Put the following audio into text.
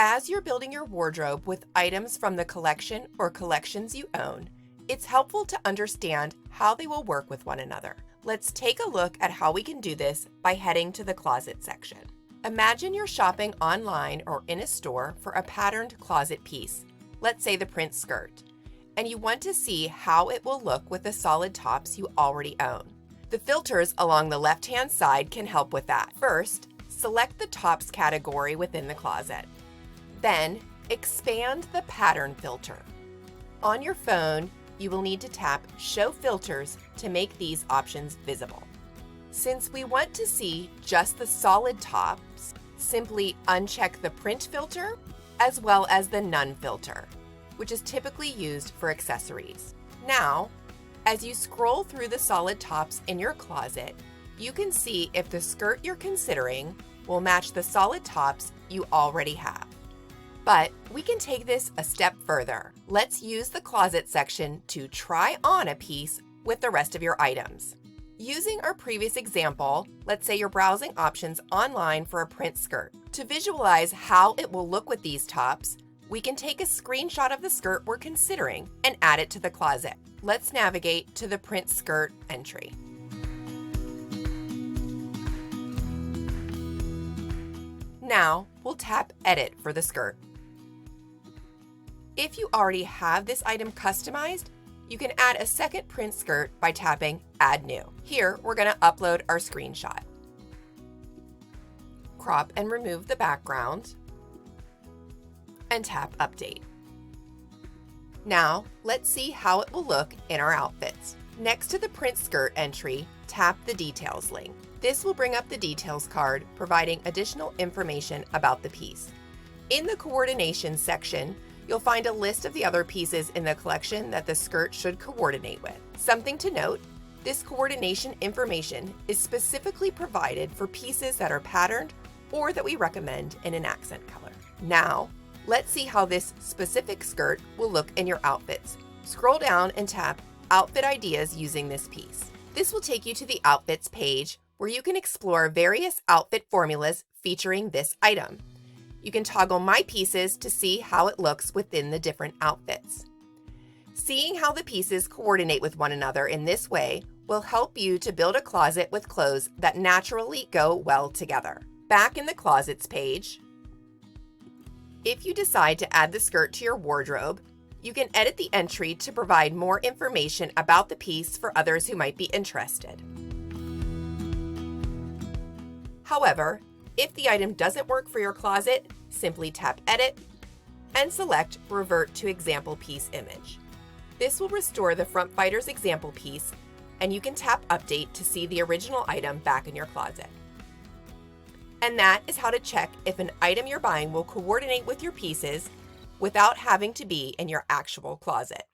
As you're building your wardrobe with items from the collection or collections you own, it's helpful to understand how they will work with one another. Let's take a look at how we can do this by heading to the closet section. Imagine you're shopping online or in a store for a patterned closet piece, let's say the print skirt, and you want to see how it will look with the solid tops you already own. The filters along the left-hand side can help with that. First, select the tops category within the closet. Then, expand the pattern filter. On your phone, you will need to tap Show Filters to make these options visible. Since we want to see just the solid tops, simply uncheck the print filter as well as the none filter, which is typically used for accessories. Now, as you scroll through the solid tops in your closet, you can see if the skirt you're considering will match the solid tops you already have. But we can take this a step further. Let's use the closet section to try on a piece with the rest of your items. Using our previous example, let's say you're browsing options online for a print skirt. To visualize how it will look with these tops, we can take a screenshot of the skirt we're considering and add it to the closet. Let's navigate to the print skirt entry. Now, we'll tap Edit for the skirt. If you already have this item customized, you can add a second print skirt by tapping Add New. Here, we're going to upload our screenshot. Crop and remove the background, and tap Update. Now, let's see how it will look in our outfits. Next to the print skirt entry, tap the Details link. This will bring up the details card, providing additional information about the piece. In the Coordination section, you'll find a list of the other pieces in the collection that the skirt should coordinate with. Something to note, this coordination information is specifically provided for pieces that are patterned or that we recommend in an accent color. Now, let's see how this specific skirt will look in your outfits. Scroll down and tap Outfit Ideas using this piece. This will take you to the Outfits page where you can explore various outfit formulas featuring this item. You can toggle My Pieces to see how it looks within the different outfits. Seeing how the pieces coordinate with one another in this way will help you to build a closet with clothes that naturally go well together. Back in the Closets page, if you decide to add the skirt to your wardrobe, you can edit the entry to provide more information about the piece for others who might be interested. However, if the item doesn't work for your closet, simply tap Edit and select Revert to Example Piece Image. This will restore the Front Fighters example piece, and you can tap Update to see the original item back in your closet. And that is how to check if an item you're buying will coordinate with your pieces without having to be in your actual closet.